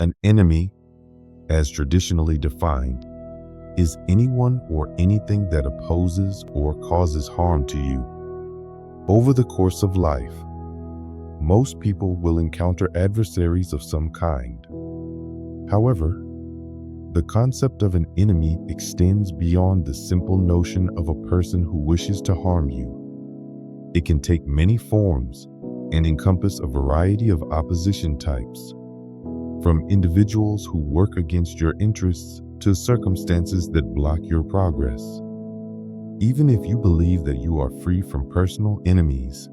An enemy, as traditionally defined, is anyone or anything that opposes or causes harm to you. Over the course of life, most people will encounter adversaries of some kind. However, the concept of an enemy extends beyond the simple notion of a person who wishes to harm you. It can take many forms and encompass a variety of opposition types, from individuals who work against your interests to circumstances that block your progress. Even if you believe that you are free from personal enemies,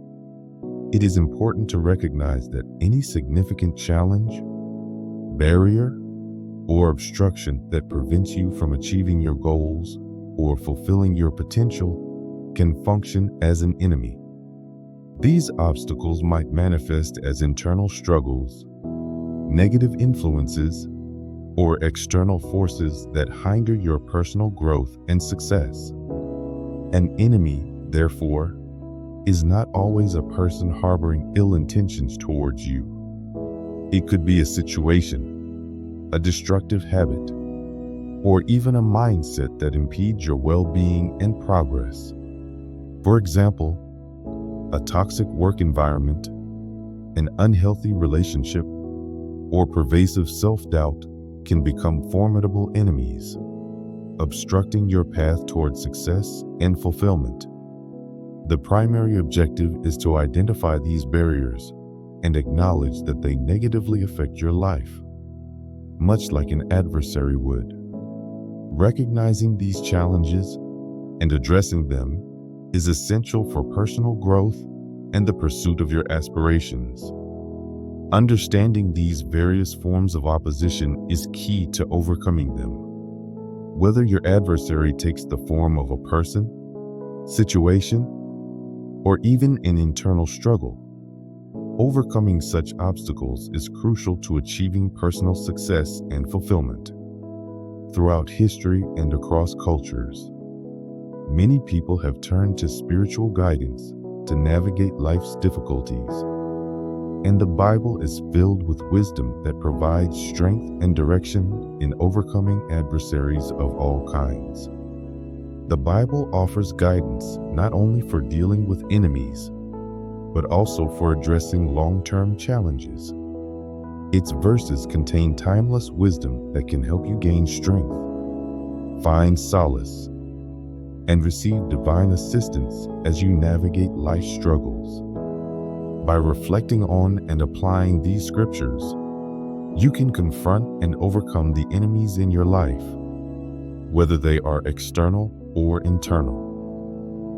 it is important to recognize that any significant challenge, barrier, or obstruction that prevents you from achieving your goals or fulfilling your potential can function as an enemy. These obstacles might manifest as internal struggles, negative influences, or external forces that hinder your personal growth and success. An enemy, therefore, is not always a person harboring ill intentions towards you. It could be a situation, a destructive habit, or even a mindset that impedes your well-being and progress. For example, a toxic work environment, an unhealthy relationship, or pervasive self-doubt can become formidable enemies, obstructing your path toward success and fulfillment. The primary objective is to identify these barriers and acknowledge that they negatively affect your life, much like an adversary would. Recognizing these challenges and addressing them is essential for personal growth and the pursuit of your aspirations. Understanding these various forms of opposition is key to overcoming them. Whether your adversary takes the form of a person, situation, or even an internal struggle, overcoming such obstacles is crucial to achieving personal success and fulfillment. Throughout history and across cultures, many people have turned to spiritual guidance to navigate life's difficulties. And the Bible is filled with wisdom that provides strength and direction in overcoming adversaries of all kinds. The Bible offers guidance not only for dealing with enemies, but also for addressing long-term challenges. Its verses contain timeless wisdom that can help you gain strength, find solace, and receive divine assistance as you navigate life's struggles. By reflecting on and applying these scriptures, you can confront and overcome the enemies in your life, whether they are external or internal.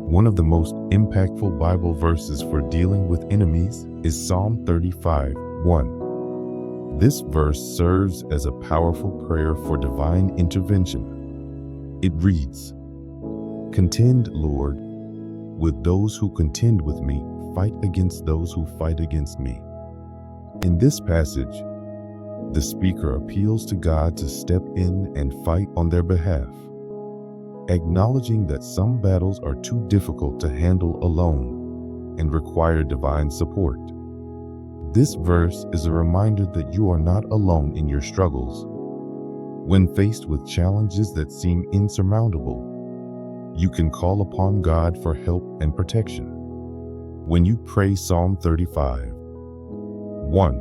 One of the most impactful Bible verses for dealing with enemies is Psalm 35:1. This verse serves as a powerful prayer for divine intervention. It reads, "Contend, Lord, with those who contend with me. Fight against those who fight against me." In this passage, the speaker appeals to God to step in and fight on their behalf, acknowledging that some battles are too difficult to handle alone and require divine support. This verse is a reminder that you are not alone in your struggles. When faced with challenges that seem insurmountable, you can call upon God for help and protection. When you pray Psalm 35:1,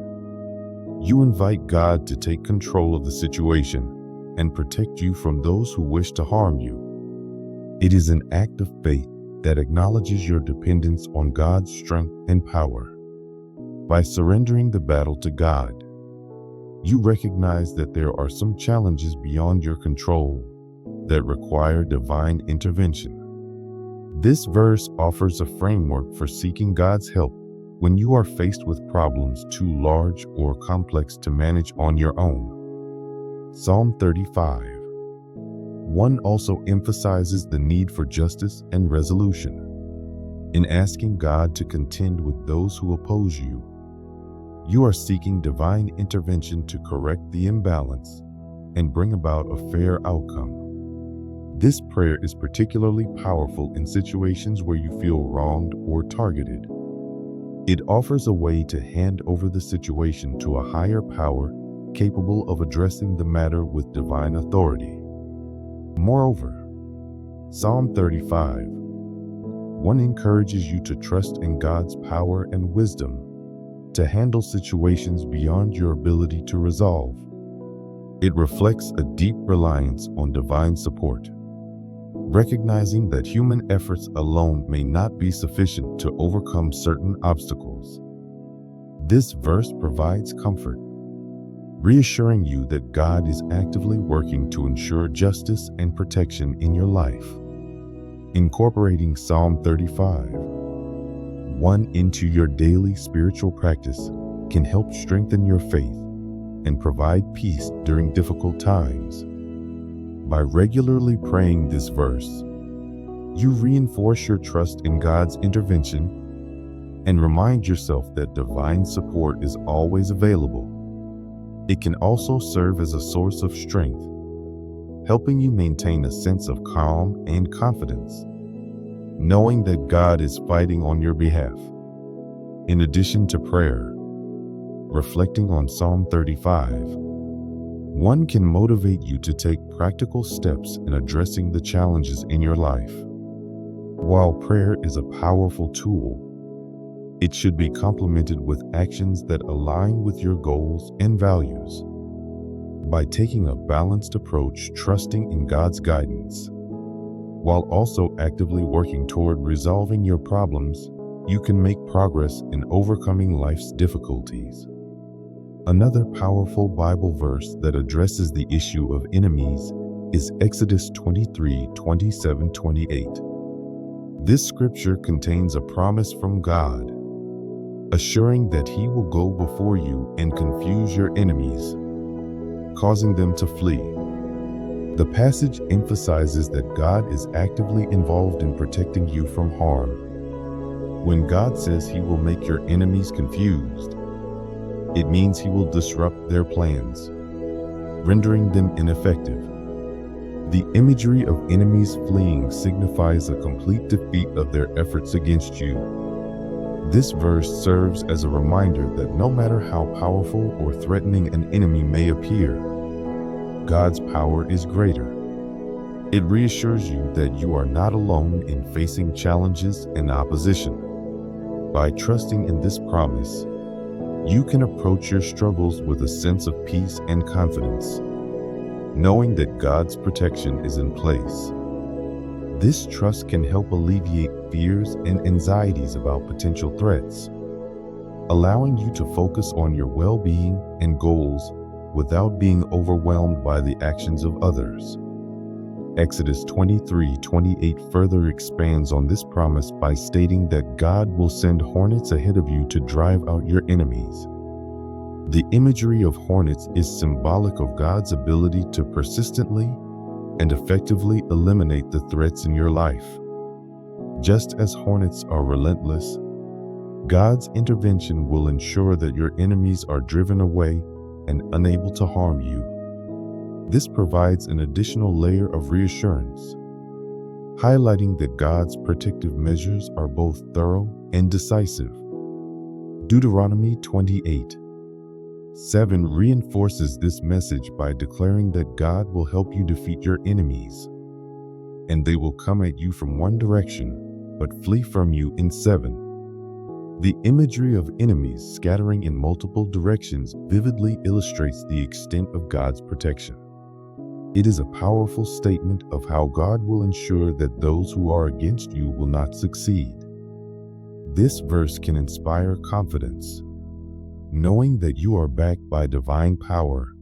you invite God to take control of the situation and protect you from those who wish to harm you. It is an act of faith that acknowledges your dependence on God's strength and power. By surrendering the battle to God, you recognize that there are some challenges beyond your control that require divine intervention. This verse offers a framework for seeking God's help when you are faced with problems too large or complex to manage on your own. Psalm 35:1 also emphasizes the need for justice and resolution. In asking God to contend with those who oppose you, you are seeking divine intervention to correct the imbalance and bring about a fair outcome. This prayer is particularly powerful in situations where you feel wronged or targeted. It offers a way to hand over the situation to a higher power capable of addressing the matter with divine authority. Moreover, Psalm 35:1 encourages you to trust in God's power and wisdom to handle situations beyond your ability to resolve. It reflects a deep reliance on divine support, recognizing that human efforts alone may not be sufficient to overcome certain obstacles. This verse provides comfort, reassuring you that God is actively working to ensure justice and protection in your life. Incorporating Psalm 35:1 into your daily spiritual practice can help strengthen your faith and provide peace during difficult times. By regularly praying this verse, you reinforce your trust in God's intervention and remind yourself that divine support is always available. It can also serve as a source of strength, helping you maintain a sense of calm and confidence, knowing that God is fighting on your behalf. In addition to prayer, reflecting on Psalm 35:1 can motivate you to take practical steps in addressing the challenges in your life. While prayer is a powerful tool, it should be complemented with actions that align with your goals and values. By taking a balanced approach, trusting in God's guidance, while also actively working toward resolving your problems, you can make progress in overcoming life's difficulties. Another powerful Bible verse that addresses the issue of enemies is Exodus 23:27-28. This scripture contains a promise from God, assuring that He will go before you and confuse your enemies, causing them to flee. The passage emphasizes that God is actively involved in protecting you from harm. When God says He will make your enemies confused, it means He will disrupt their plans, rendering them ineffective. The imagery of enemies fleeing signifies a complete defeat of their efforts against you. This verse serves as a reminder that no matter how powerful or threatening an enemy may appear, God's power is greater. It reassures you that you are not alone in facing challenges and opposition. By trusting in this promise, you can approach your struggles with a sense of peace and confidence, knowing that God's protection is in place. This trust can help alleviate fears and anxieties about potential threats, allowing you to focus on your well-being and goals without being overwhelmed by the actions of others. Exodus 23:28 further expands on this promise by stating that God will send hornets ahead of you to drive out your enemies. The imagery of hornets is symbolic of God's ability to persistently and effectively eliminate the threats in your life. Just as hornets are relentless, God's intervention will ensure that your enemies are driven away and unable to harm you. This provides an additional layer of reassurance, highlighting that God's protective measures are both thorough and decisive. Deuteronomy 28:7 reinforces this message by declaring that God will help you defeat your enemies, and they will come at you from one direction, but flee from you in seven. The imagery of enemies scattering in multiple directions vividly illustrates the extent of God's protection. It is a powerful statement of how God will ensure that those who are against you will not succeed. This verse can inspire confidence, knowing that you are backed by divine power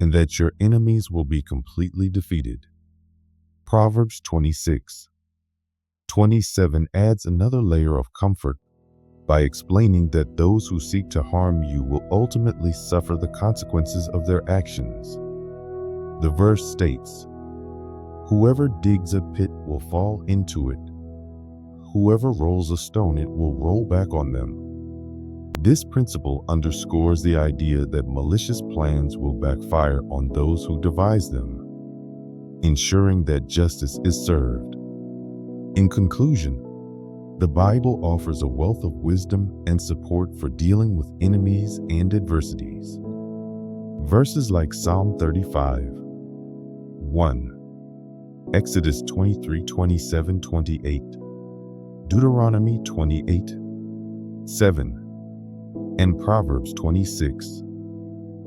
and that your enemies will be completely defeated. Proverbs 26:27 adds another layer of comfort by explaining that those who seek to harm you will ultimately suffer the consequences of their actions. The verse states, "Whoever digs a pit will fall into it. Whoever rolls a stone, it will roll back on them." This principle underscores the idea that malicious plans will backfire on those who devise them, ensuring that justice is served. In conclusion, the Bible offers a wealth of wisdom and support for dealing with enemies and adversities. Verses like Psalm 35, 1, Exodus 23, 27, 28, Deuteronomy 28, 7, and Proverbs 26,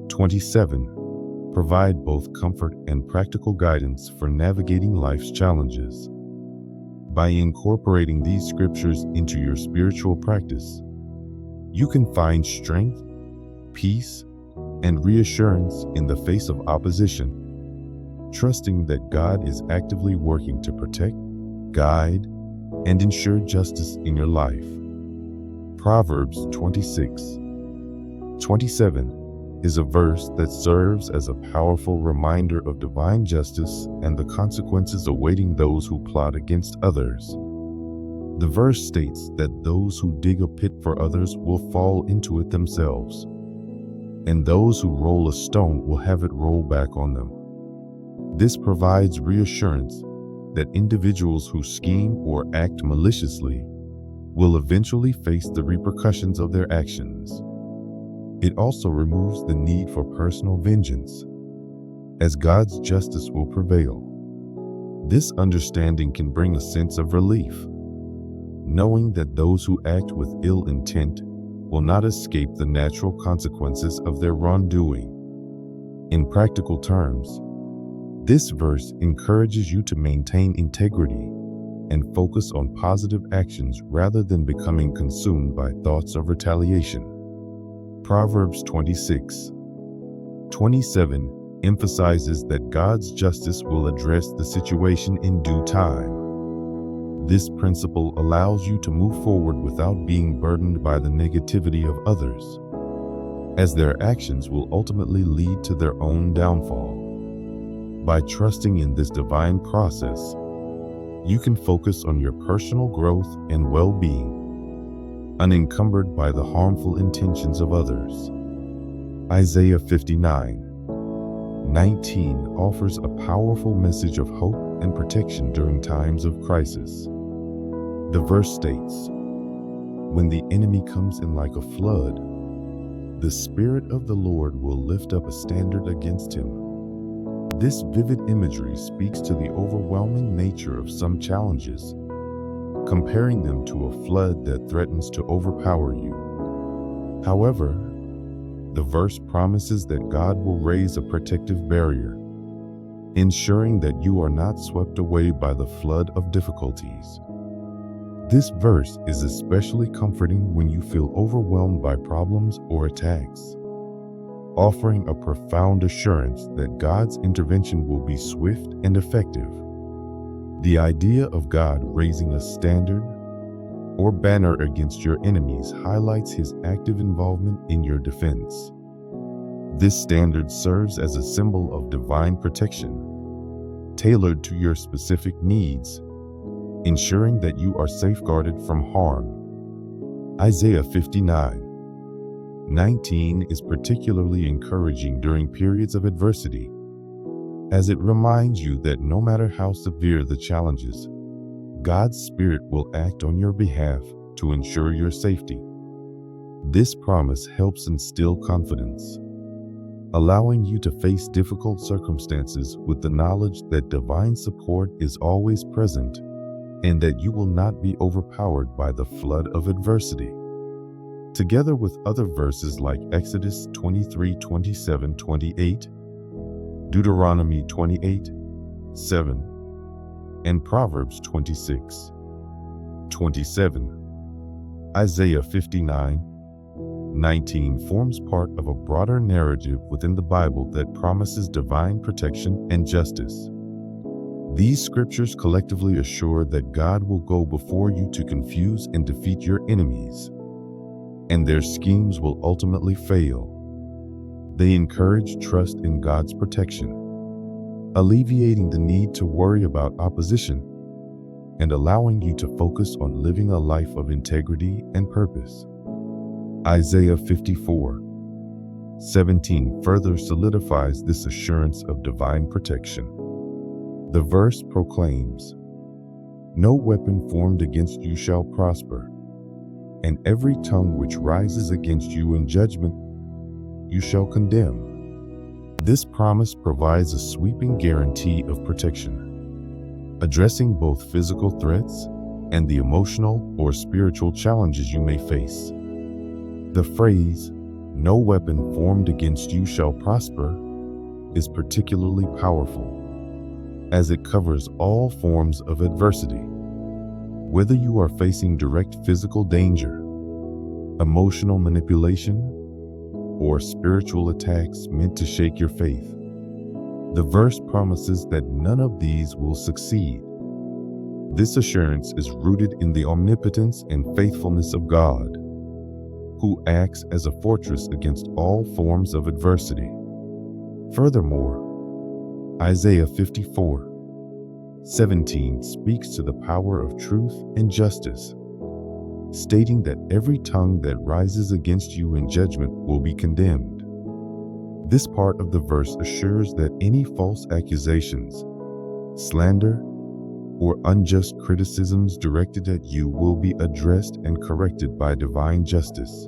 27 provide both comfort and practical guidance for navigating life's challenges. By incorporating these scriptures into your spiritual practice, you can find strength, peace, and reassurance in the face of opposition, trusting that God is actively working to protect, guide, and ensure justice in your life. Proverbs 26, 27 is a verse that serves as a powerful reminder of divine justice and the consequences awaiting those who plot against others. The verse states that those who dig a pit for others will fall into it themselves, and those who roll a stone will have it roll back on them. This provides reassurance that individuals who scheme or act maliciously will eventually face the repercussions of their actions. It also removes the need for personal vengeance, as God's justice will prevail. This understanding can bring a sense of relief, knowing that those who act with ill intent will not escape the natural consequences of their wrongdoing. In practical terms, this verse encourages you to maintain integrity and focus on positive actions rather than becoming consumed by thoughts of retaliation. Proverbs 26, 27 emphasizes that God's justice will address the situation in due time. This principle allows you to move forward without being burdened by the negativity of others, as their actions will ultimately lead to their own downfall. By trusting in this divine process, you can focus on your personal growth and well-being, unencumbered by the harmful intentions of others. Isaiah 59:19 offers a powerful message of hope and protection during times of crisis. The verse states, "When the enemy comes in like a flood, the Spirit of the Lord will lift up a standard against him." This vivid imagery speaks to the overwhelming nature of some challenges, comparing them to a flood that threatens to overpower you. However, the verse promises that God will raise a protective barrier, ensuring that you are not swept away by the flood of difficulties. This verse is especially comforting when you feel overwhelmed by problems or attacks, offering a profound assurance that God's intervention will be swift and effective. The idea of God raising a standard or banner against your enemies highlights his active involvement in your defense. This standard serves as a symbol of divine protection, tailored to your specific needs, ensuring that you are safeguarded from harm. Isaiah 59:19 is particularly encouraging during periods of adversity, as it reminds you that no matter how severe the challenges, God's Spirit will act on your behalf to ensure your safety. This promise helps instill confidence, allowing you to face difficult circumstances with the knowledge that divine support is always present and that you will not be overpowered by the flood of adversity. Together with other verses like Exodus 23, 27, 28, Deuteronomy 28, 7, and Proverbs 26, 27, Isaiah 59:19 forms part of a broader narrative within the Bible that promises divine protection and justice. These scriptures collectively assure that God will go before you to confuse and defeat your enemies, and their schemes will ultimately fail. They encourage trust in God's protection, alleviating the need to worry about opposition and allowing you to focus on living a life of integrity and purpose. Isaiah 54:17 further solidifies this assurance of divine protection. The verse proclaims, "No weapon formed against you shall prosper, and every tongue which rises against you in judgment you shall condemn." This promise provides a sweeping guarantee of protection, addressing both physical threats and the emotional or spiritual challenges you may face. The phrase, "No weapon formed against you shall prosper," is particularly powerful, as it covers all forms of adversity. Whether you are facing direct physical danger, emotional manipulation, or spiritual attacks meant to shake your faith, the verse promises that none of these will succeed. This assurance is rooted in the omnipotence and faithfulness of God, who acts as a fortress against all forms of adversity. Furthermore, Isaiah 54:17 speaks to the power of truth and justice, stating that every tongue that rises against you in judgment will be condemned. This part of the verse assures that any false accusations, slander, or unjust criticisms directed at you will be addressed and corrected by divine justice.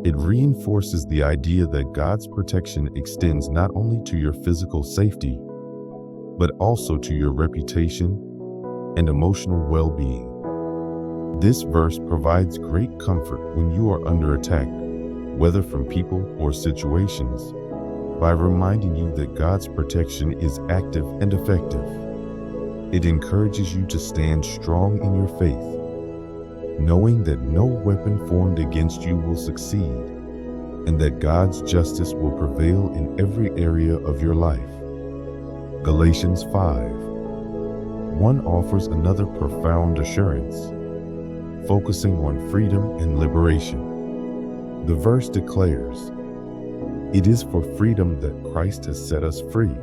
It reinforces the idea that God's protection extends not only to your physical safety, but also to your reputation and emotional well-being. This verse provides great comfort when you are under attack, whether from people or situations, by reminding you that God's protection is active and effective. It encourages you to stand strong in your faith, knowing that no weapon formed against you will succeed, and that God's justice will prevail in every area of your life. Galatians 5:1 offers another profound assurance, focusing on freedom and liberation. The verse declares, "It is for freedom that Christ has set us free.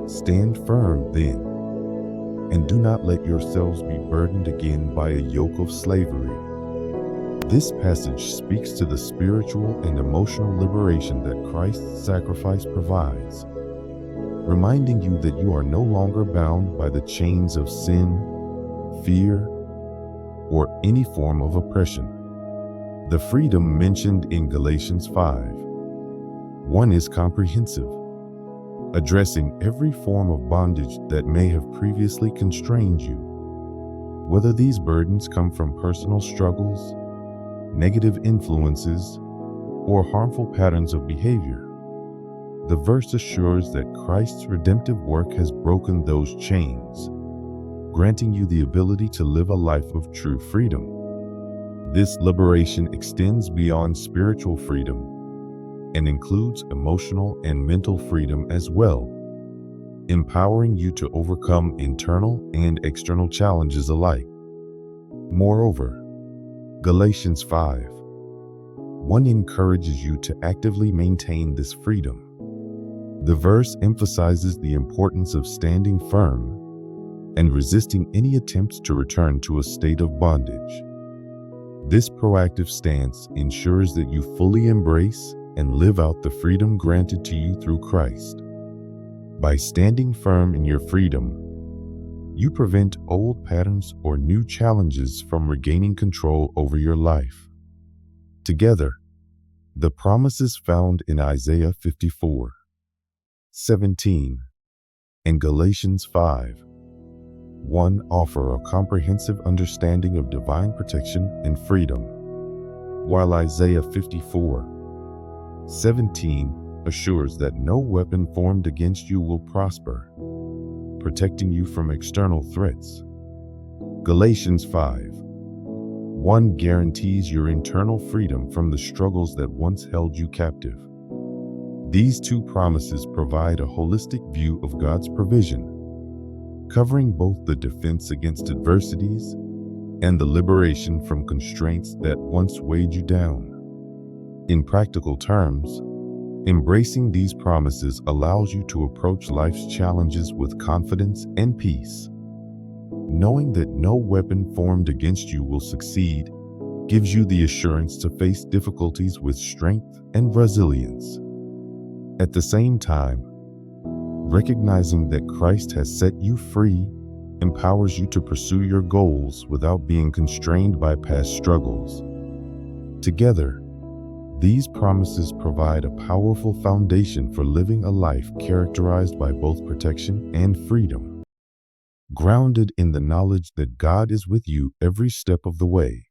Stand firm then, and do not let yourselves be burdened again by a yoke of slavery." This passage speaks to the spiritual and emotional liberation that Christ's sacrifice provides, reminding you that you are no longer bound by the chains of sin, fear, or any form of oppression. The freedom mentioned in Galatians 5:1 is comprehensive, addressing every form of bondage that may have previously constrained you. Whether these burdens come from personal struggles, negative influences, or harmful patterns of behavior, the verse assures that Christ's redemptive work has broken those chains, granting you the ability to live a life of true freedom. This liberation extends beyond spiritual freedom and includes emotional and mental freedom as well, empowering you to overcome internal and external challenges alike. Moreover, Galatians 5:1 encourages you to actively maintain this freedom. The verse emphasizes the importance of standing firm and resisting any attempts to return to a state of bondage. This proactive stance ensures that you fully embrace and live out the freedom granted to you through Christ. By standing firm in your freedom, you prevent old patterns or new challenges from regaining control over your life. Together, the promises found in Isaiah 54:17 and Galatians 5:1 offer a comprehensive understanding of divine protection and freedom, while Isaiah 54:17 assures that no weapon formed against you will prosper, protecting you from external threats. Galatians 5:1 guarantees your internal freedom from the struggles that once held you captive. These two promises provide a holistic view of God's provision, covering both the defense against adversities and the liberation from constraints that once weighed you down. In practical terms, embracing these promises allows you to approach life's challenges with confidence and peace. Knowing that no weapon formed against you will succeed gives you the assurance to face difficulties with strength and resilience. At the same time, recognizing that Christ has set you free empowers you to pursue your goals without being constrained by past struggles. Together, These promises provide a powerful foundation for living a life characterized by both protection and freedom, grounded in the knowledge that God is with you every step of the way.